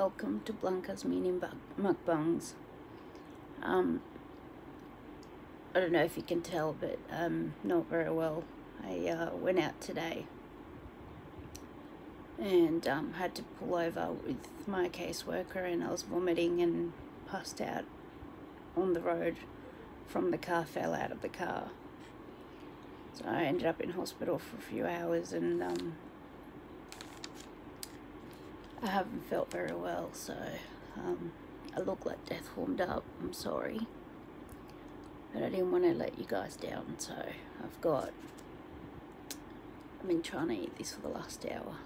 welcome to Blanca's Mini Mukbangs. I don't know if you can tell, but not very well. I went out today and had to pull over with my caseworker, and I was vomiting and passed out on the road from the car, fell out of the car. So I ended up in hospital for a few hours, and I haven't felt very well, so I look like death warmed up. I'm sorry, but I didn't want to let you guys down, so I've been trying to eat this for the last hour.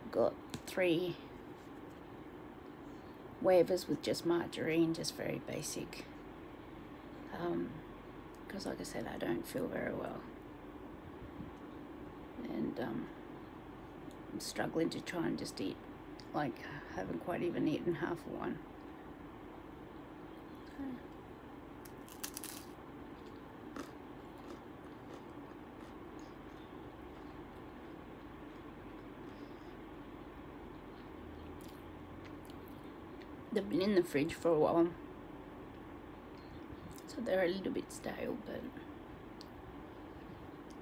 I've got 3 wafers with just margarine, just very basic, because like I said, I don't feel very well, and I'm struggling to try and just eat, like I haven't quite even eaten half of one. They've been in the fridge for a while, so they're a little bit stale, but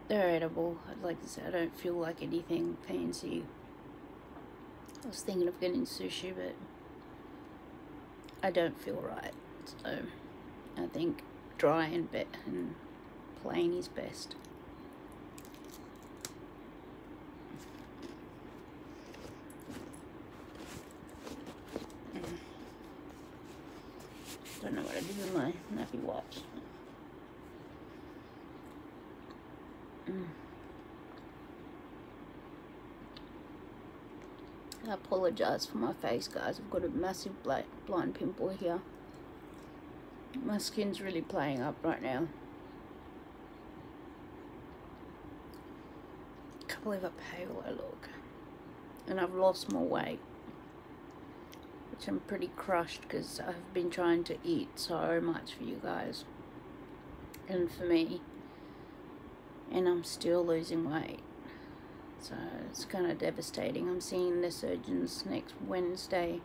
they're edible. Like I said, I don't feel like anything fancy. I was thinking of getting sushi, but I don't feel right, so I think dry and plain is best. Don't know what I did with my nappy watch. I apologise for my face, guys. I've got a massive blind pimple here. My skin's really playing up right now. Can't believe how pale I look. And I've lost more weight, which I'm pretty crushed because I've been trying to eat so much for you guys and for me, and I'm still losing weight. So it's kind of devastating. I'm seeing the surgeons next Wednesday,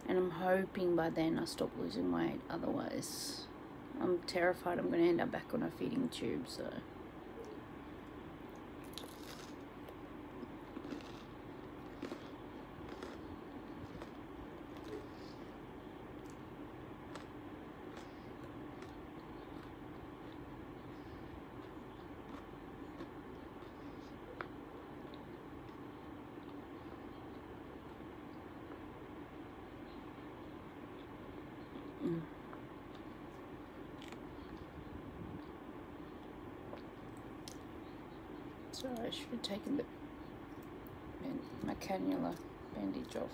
and I'm hoping by then I stop losing weight. Otherwise, I'm terrified I'm going to end up back on a feeding tube. So sorry, I should have taken my cannula bandage off.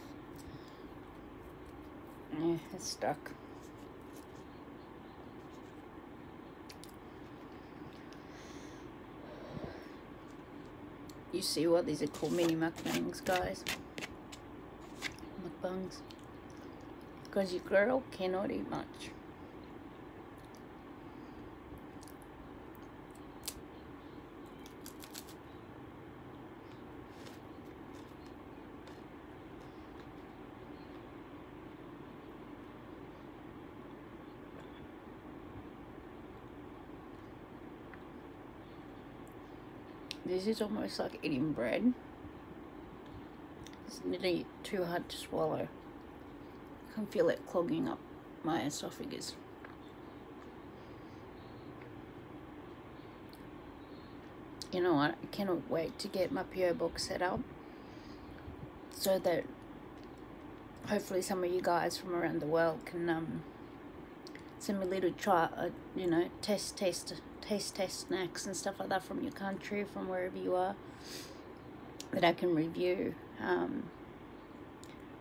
Yeah, it's stuck. You see why these are called mini mukbangs, guys? Mukbangs. Because your girl cannot eat much. This is almost like eating bread. It's nearly too hard to swallow. I can feel it clogging up my esophagus. You know what? I cannot wait to get my PO box set up so that hopefully some of you guys from around the world can send me little taste snacks and stuff like that from your country, from wherever you are, that I can review,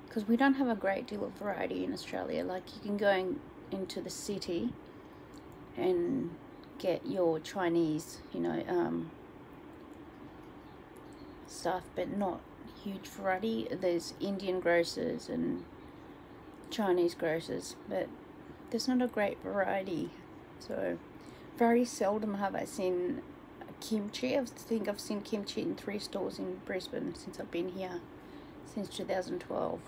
because we don't have a great deal of variety in Australia. Like, you can go into the city and get your Chinese, stuff, but not huge variety. There's Indian grocers and Chinese grocers, but there's not a great variety. So very seldom have I seen kimchi. I think I've seen kimchi in 3 stores in Brisbane since I've been here, since 2012.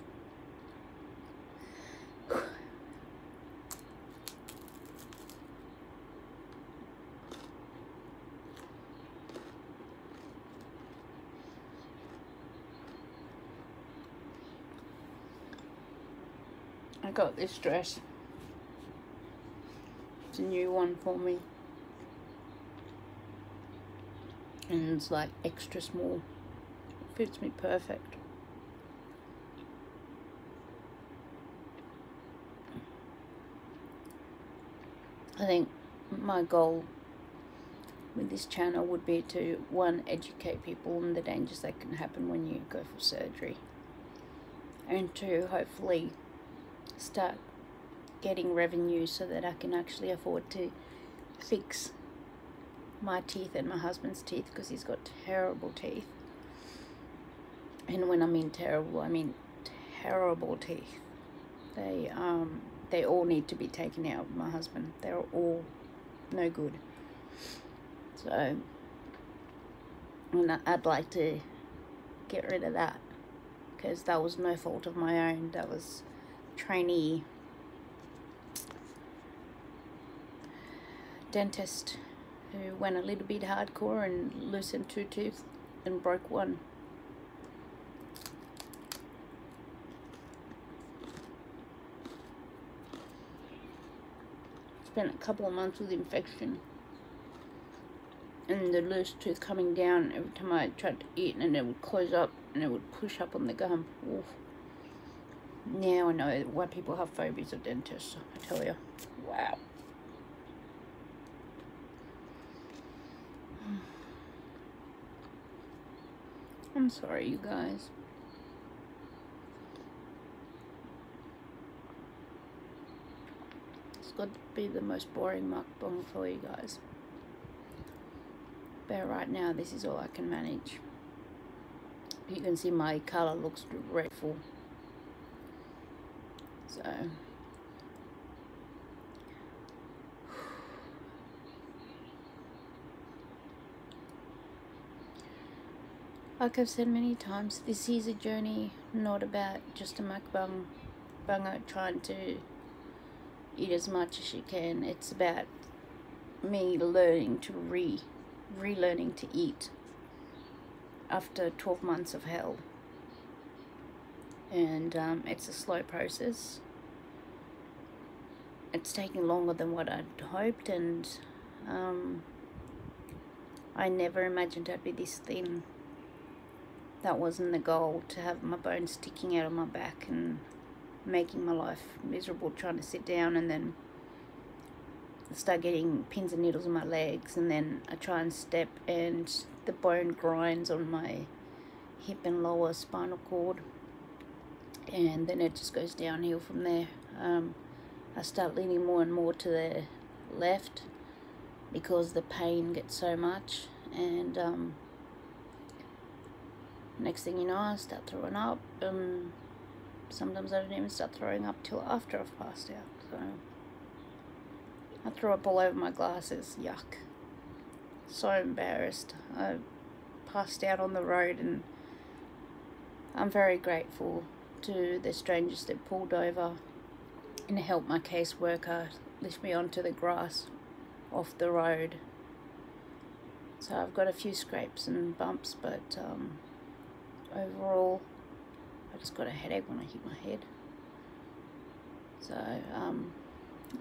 I got this dress. It's a new one for me. And it's like extra small. It fits me perfect. I think my goal with this channel would be to, one, educate people on the dangers that can happen when you go for surgery. And two, hopefully start getting revenue so that I can actually afford to fix my teeth and my husband's teeth, because he's got terrible teeth. And when I mean terrible, I mean terrible teeth. They all need to be taken out. My husband, they're all no good. So, and I'd like to get rid of that, because that was no fault of my own. That was trainee dentist who went a little bit hardcore and loosened 2 teeth and broke 1. Spent a couple of months with infection and the loose tooth coming down every time I tried to eat, and it would close up and it would push up on the gum. Oof. Now I know why people have phobias of dentists, I tell you. Wow. I'm sorry, you guys. It's got to be the most boring mukbang for you guys. But right now, this is all I can manage. You can see my color looks dreadful. So, like I've said many times, this is a journey, not about just a mukbang banger trying to eat as much as you can. It's about me learning to relearning to eat after 12 months of hell. And it's a slow process. It's taking longer than what I'd hoped, and I never imagined I'd be this thin. That wasn't the goal, to have my bones sticking out of my back and making my life miserable trying to sit down, and then I start getting pins and needles in my legs, and then I try and step and the bone grinds on my hip and lower spinal cord, and then it just goes downhill from there. I start leaning more and more to the left because the pain gets so much, and next thing you know, I start throwing up. Sometimes I don't even start throwing up till after I've passed out. So I throw up all over my glasses. Yuck. So embarrassed. I passed out on the road, and I'm very grateful to the strangers that pulled over and helped my caseworker lift me onto the grass off the road. So I've got a few scrapes and bumps, but overall I just got a headache when I hit my head. So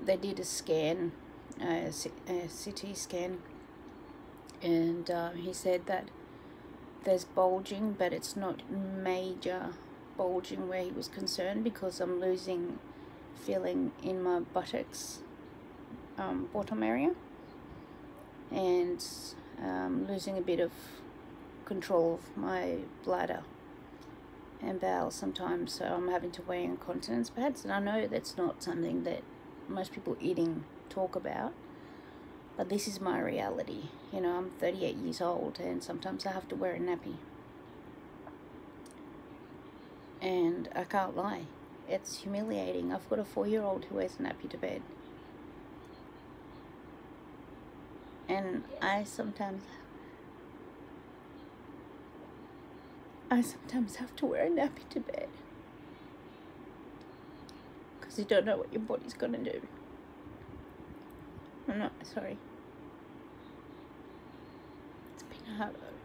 they did a scan, a CT scan, and he said that there's bulging, but it's not major bulging where he was concerned, because I'm losing feeling in my buttocks, bottom area, and losing a bit of control of my bladder and bowels sometimes, so I'm having to wear incontinence pads. And I know that's not something that most people eating talk about, but this is my reality. You know, I'm 38 years old, and sometimes I have to wear a nappy, and I can't lie, it's humiliating. I've got a 4-year-old who wears a nappy to bed, and I I sometimes have to wear a nappy to bed because you don't know what your body's gonna do. I'm not sorry.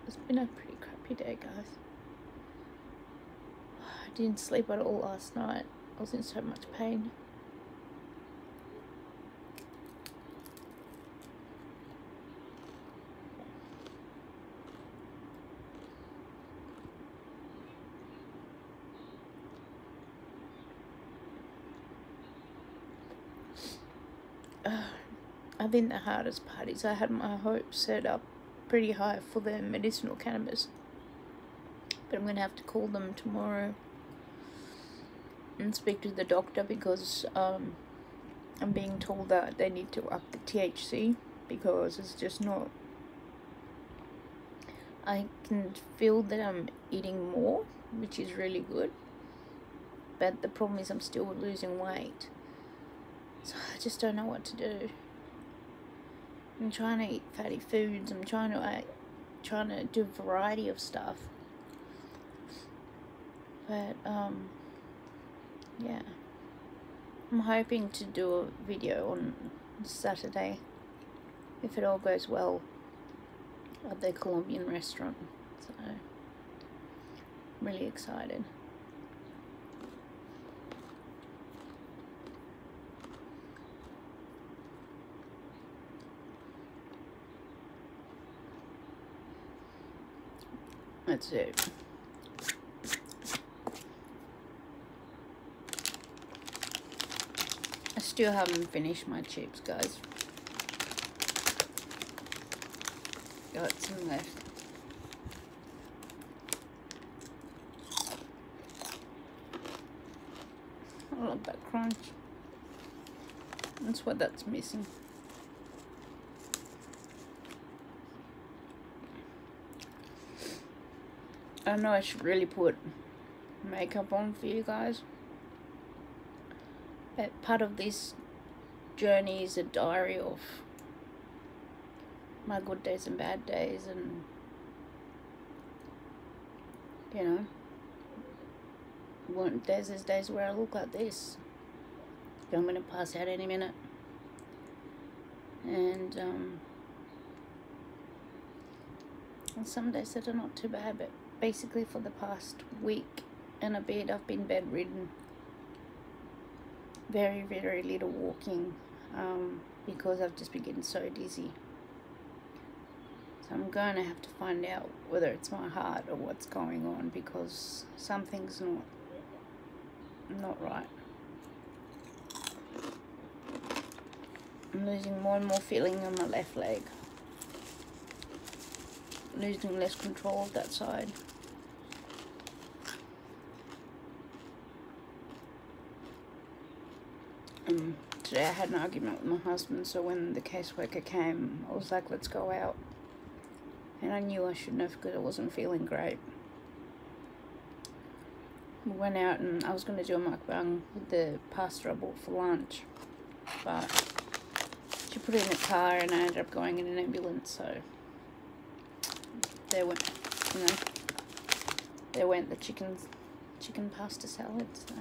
It's been a pretty crappy day, guys. I didn't sleep at all last night. I was in so much pain. I think the hardest part is I had my hopes set up pretty high for the medicinal cannabis, but I'm going to have to call them tomorrow and speak to the doctor because I'm being told that they need to up the THC because it's just not. I can feel that I'm eating more, which is really good, but the problem is I'm still losing weight, so I just don't know what to do. I'm trying to eat fatty foods. I'm trying to do a variety of stuff. But yeah, I'm hoping to do a video on Saturday, if it all goes well, at the Colombian restaurant. So I'm really excited. That's it. I still haven't finished my chips, guys. Got some left. I love that crunch. That's what that's missing. I know I should really put makeup on for you guys, but part of this journey is a diary of my good days and bad days, and you know, there's days where I look like this. I'm gonna pass out any minute, and some days that are not too bad, but basically for the past week and a bit I've been bedridden. Very, very little walking, because I've just been getting so dizzy. So I'm going to have to find out whether it's my heart or what's going on, because something's not right. I'm losing more and more feeling on my left leg. Losing less control of that side. Today I had an argument with my husband, so when the caseworker came, I was like, let's go out. And I knew I shouldn't have because I wasn't feeling great. We went out and I was going to do a mukbang with the pasta I bought for lunch, but she put it in the car and I ended up going in an ambulance, so there went, you know, there went the chicken pasta salad, so.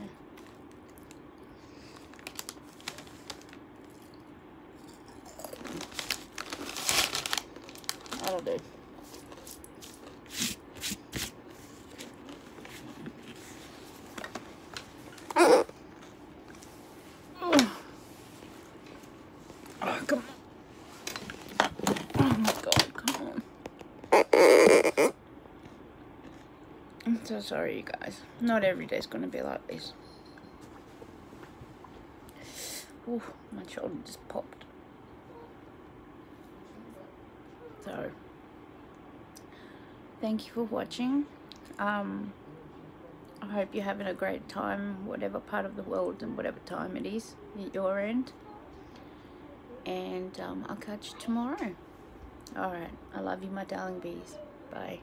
That'll do. Oh, come on. Oh my God, come on. I'm so sorry, you guys. Not every day's gonna be like this. Ooh, my shoulder just popped. So, thank you for watching. I hope you're having a great time, whatever part of the world and whatever time it is at your end. And I'll catch you tomorrow. Alright, I love you, my darling bees. Bye.